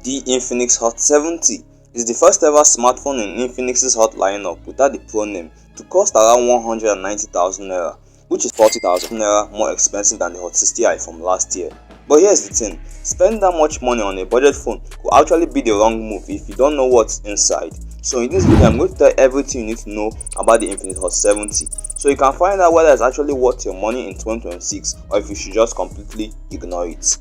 The Infinix Hot 70 is the first ever smartphone in Infinix's Hot lineup without the Pro name to cost around 190,000 naira, which is 40,000 naira more expensive than the Hot 60i from last year. But here's the thing, spending that much money on a budget phone could actually be the wrong move if you don't know what's inside. So in this video I'm going to tell everything you need to know about the Infinix Hot 70 so you can find out whether it's actually worth your money in 2026 or if you should just completely ignore it.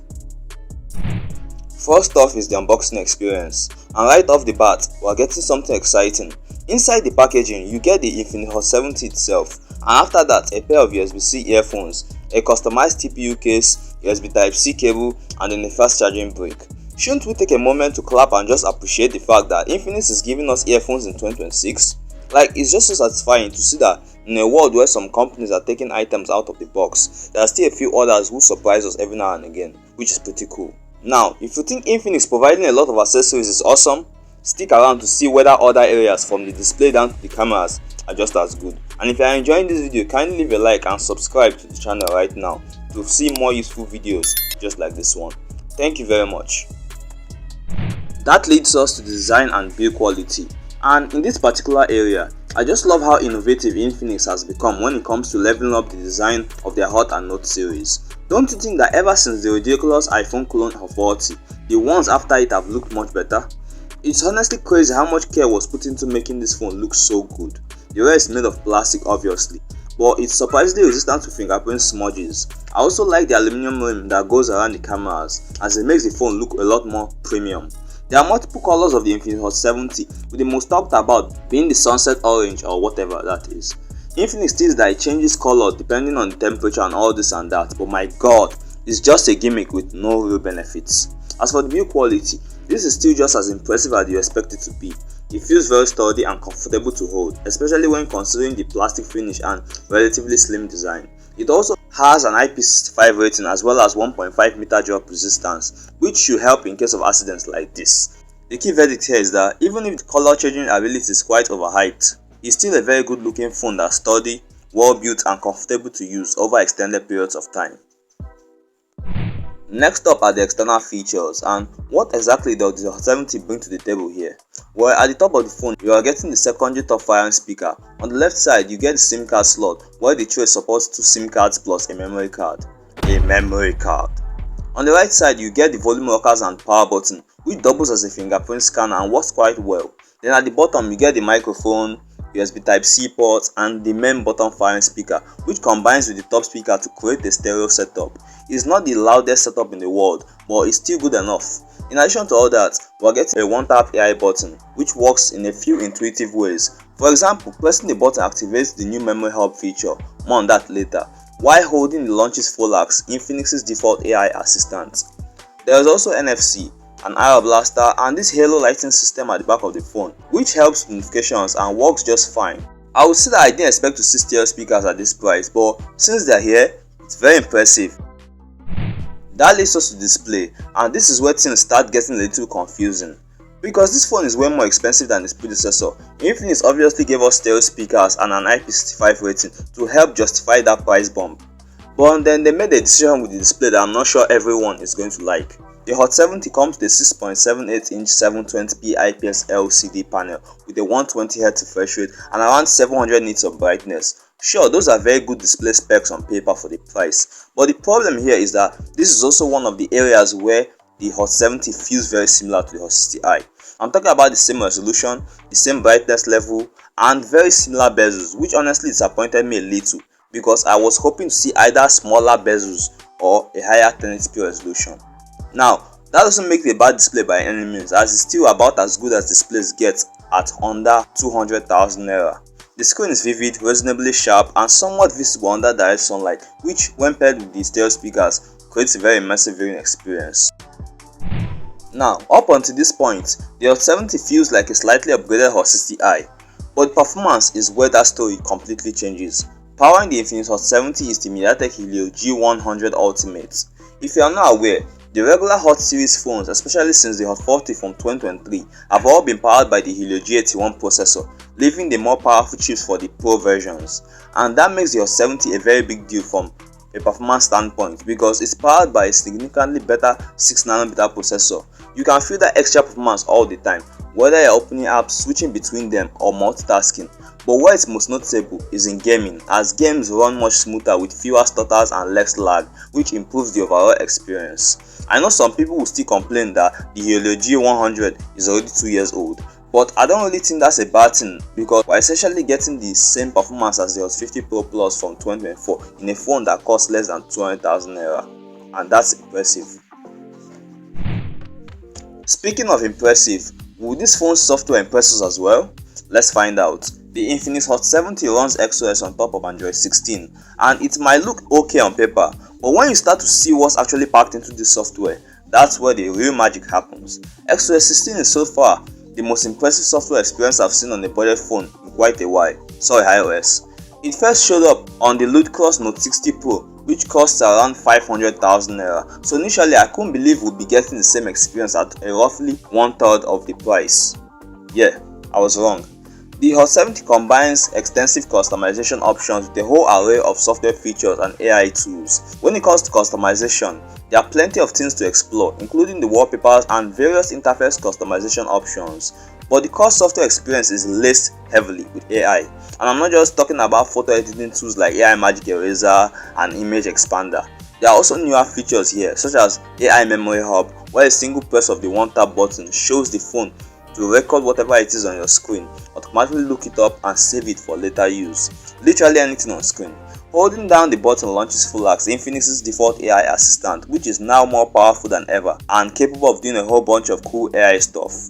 First off is the unboxing experience, and right off the bat we are getting something exciting. Inside the packaging you get the Infinix Hot 70 itself, and after that a pair of USB-C earphones, a customized TPU case, USB Type-C cable, and then a fast charging brick. Shouldn't we take a moment to clap and just appreciate the fact that Infinix is giving us earphones in 2026? Like, it's just so satisfying to see that in a world where some companies are taking items out of the box, there are still a few others who surprise us every now and again, which is pretty cool. Now, if you think Infinix providing a lot of accessories is awesome, stick around to see whether other areas from the display down to the cameras are just as good. And if you are enjoying this video, kindly leave a like and subscribe to the channel right now to see more useful videos just like this one. Thank you very much. That leads us to the design and build quality, and in this particular area I just love how innovative Infinix has become when it comes to leveling up the design of their Hot and Note series. Don't you think that ever since the ridiculous iPhone clone of 40, the ones after it have looked much better? It's honestly crazy how much care was put into making this phone look so good. The rest is made of plastic obviously, but it's surprisingly resistant to fingerprint smudges. I also like the aluminum rim that goes around the cameras, as it makes the phone look a lot more premium. There are multiple colors of the Infinix Hot 70, with the most talked about being the sunset orange or whatever that is. Infinix states that it changes color depending on the temperature and all this and that, but my god, it's just a gimmick with no real benefits. As for the build quality, this is still just as impressive as you expect it to be. It feels very sturdy and comfortable to hold, especially when considering the plastic finish and relatively slim design. It also has an IP65 rating as well as 1.5 meter drop resistance, which should help in case of accidents like this. The key verdict here is that even if the color changing ability is quite overhyped, it's still a very good looking phone that's sturdy, well built and comfortable to use over extended periods of time. Next up are the external features, and what exactly does the Hot 70 bring to the table here? Well, at the top of the phone you are getting the secondary top firing speaker. On the left side you get the SIM card slot where the tray supports 2 SIM cards plus a memory card. On the right side you get the volume rockers and power button, which doubles as a fingerprint scanner and works quite well. Then at the bottom you get the microphone, USB Type-C port, and the main bottom firing speaker, which combines with the top speaker to create a stereo setup. It's not the loudest setup in the world, but it's still good enough. In addition to all that, we're getting a one-tap AI button, which works in a few intuitive ways. For example, pressing the button activates the new memory hub feature, more on that later, while holding the launches Folax, Infinix's default AI assistant. There is also NFC, an IR blaster, and this halo lighting system at the back of the phone, which helps with notifications and works just fine. I would say that I didn't expect to see stereo speakers at this price, but since they're here, it's very impressive. That leads us to display, and this is where things start getting a little confusing. Because this phone is way more expensive than its predecessor, Infinix obviously gave us stereo speakers and an IP65 rating to help justify that price bump. But then they made a decision with the display that I'm not sure everyone is going to like. The Hot 70 comes with a 6.78-inch 720p IPS LCD panel with a 120Hz refresh rate and around 700 nits of brightness. Sure, those are very good display specs on paper for the price, but the problem here is that this is also one of the areas where the Hot 70 feels very similar to the Hot 60i. I'm talking about the same resolution, the same brightness level, and very similar bezels, which honestly disappointed me a little because I was hoping to see either smaller bezels or a higher 1080p resolution. Now, that doesn't make it a bad display by any means, as it's still about as good as displays get at under 200,000 naira. The screen is vivid, reasonably sharp, and somewhat visible under direct sunlight, which when paired with the stereo speakers creates a very immersive viewing experience. Now, up until this point, the Hot 70 feels like a slightly upgraded Hot 60i, but performance is where that story completely changes. Powering the Infinix Hot 70 is the MediaTek Helio G100 Ultimate. If you are not aware, the regular Hot series phones, especially since the Hot 40 from 2023, have all been powered by the Helio G81 processor, leaving the more powerful chips for the Pro versions. And that makes the Hot 70 a very big deal from a performance standpoint because it's powered by a significantly better 6nm processor, You can feel that extra performance all the time, whether you're opening apps, switching between them, or multitasking. But where it's most noticeable is in gaming, as games run much smoother with fewer stutters and less lag, which improves the overall experience. I know some people will still complain that the Helio G100 is already 2 years old, but I don't really think that's a bad thing, because we're essentially getting the same performance as the Hot 50 Pro Plus from 2024 in a phone that costs less than 200,000 naira, and that's impressive. Speaking of impressive, will this phone's software impress us as well? Let's find out. The Infinix Hot 70 runs XOS on top of Android 16, and it might look okay on paper, but when you start to see what's actually packed into this software, that's where the real magic happens. XOS 16 is so far the most impressive software experience I've seen on a budget phone in quite a while. Sorry, iOS. It first showed up on the ludicrous Note 60 Pro, which costs around 500,000 naira. So initially I couldn't believe we'd be getting the same experience at a roughly 1/3 of the price. Yeah, I was wrong. The Hot 70 combines extensive customization options with a whole array of software features and AI tools. When it comes to customization, there are plenty of things to explore, including the wallpapers and various interface customization options. But the core software experience is laced heavily with AI. And I'm not just talking about photo editing tools like AI Magic Eraser and Image Expander. There are also newer features here, such as AI Memory Hub, where a single press of the one-tap button shows the phone to record whatever it is on your screen, automatically look it up and save it for later use. Literally anything on screen. Holding down the button launches Fullax, Infinix's default AI assistant, which is now more powerful than ever and capable of doing a whole bunch of cool AI stuff.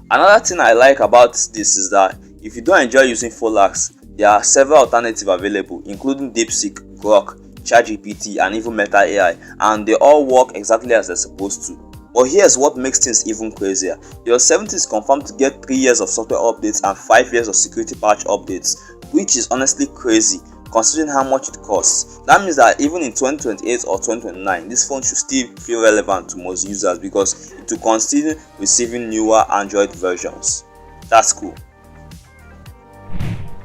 Another thing I like about this is that if you don't enjoy using Fullax, there are several alternatives available, including DeepSeek, Grok, ChatGPT, and even Meta AI, and they all work exactly as they're supposed to. But here's what makes things even crazier. Your 70 is confirmed to get 3 years of software updates and 5 years of security patch updates, which is honestly crazy considering how much it costs. That means that even in 2028 or 2029, this phone should still feel relevant to most users because it will continue receiving newer Android versions. That's cool.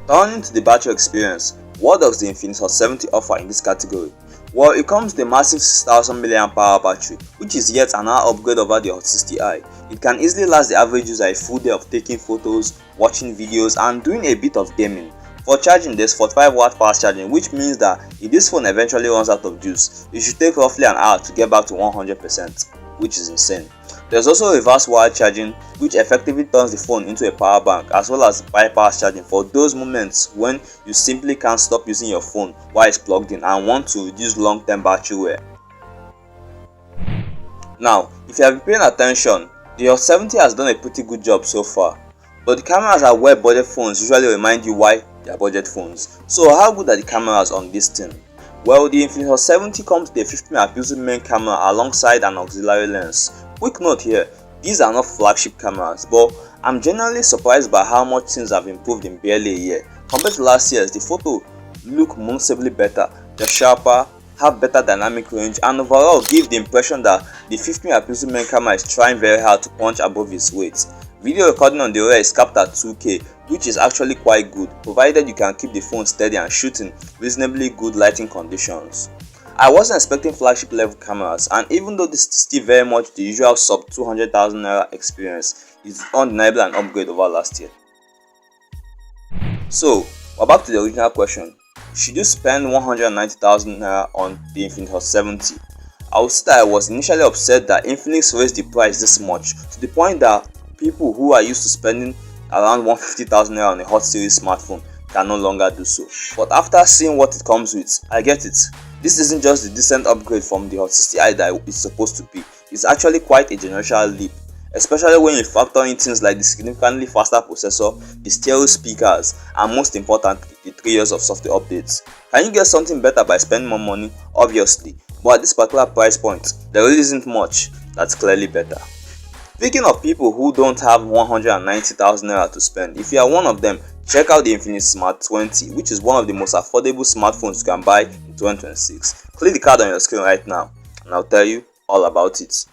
Turning to the battery experience, what does the Infinix Hot 70 offer in this category? Well, it comes with a massive 6000 mAh battery, which is yet another upgrade over the Hot 60i. It can easily last the average user a full day of taking photos, watching videos, and doing a bit of gaming. For charging, there's 45W fast charging, which means that if this phone eventually runs out of juice, it should take roughly an hour to get back to 100%, which is insane. There's also reverse wired charging, which effectively turns the phone into a power bank, as well as bypass charging for those moments when you simply can't stop using your phone while it's plugged in and want to reduce long-term battery wear. Now, if you have been paying attention, the Hot 70 has done a pretty good job so far, but the cameras are where budget phones usually remind you why they are budget phones. So how good are the cameras on this thing? Well, the Infinix Hot 70 comes with a 50MP main camera alongside an auxiliary lens. Quick note here, these are not flagship cameras, but I'm generally surprised by how much things have improved in barely a year. Compared to last year's, the photo look noticeably better, they're sharper, have better dynamic range, and overall give the impression that the 50MP main camera is trying very hard to punch above its weight. Video recording on the rear is capped at 2K, which is actually quite good, provided you can keep the phone steady and shoot in reasonably good lighting conditions. I wasn't expecting flagship level cameras, and even though this is still very much the usual sub 200,000 naira experience, it's undeniably an upgrade over last year. So, we're back to the original question. Should you spend 190,000 naira on the Infinix Hot 70? I would say that I was initially upset that Infinix raised the price this much, to the point that people who are used to spending around 150,000 naira on a Hot series smartphone can no longer do so. But after seeing what it comes with, I get it. This isn't just a decent upgrade from the Hot 60i that it's supposed to be. It's actually quite a generational leap, especially when you factor in things like the significantly faster processor, the stereo speakers, and most importantly, the 3 years of software updates. Can you get something better by spending more money? Obviously, but at this particular price point, there really isn't much that's clearly better. Speaking of people who don't have 190,000 naira to spend, if you are one of them, check out the Infinix Smart 20, which is one of the most affordable smartphones you can buy in 2026. Click the card on your screen right now and I'll tell you all about it.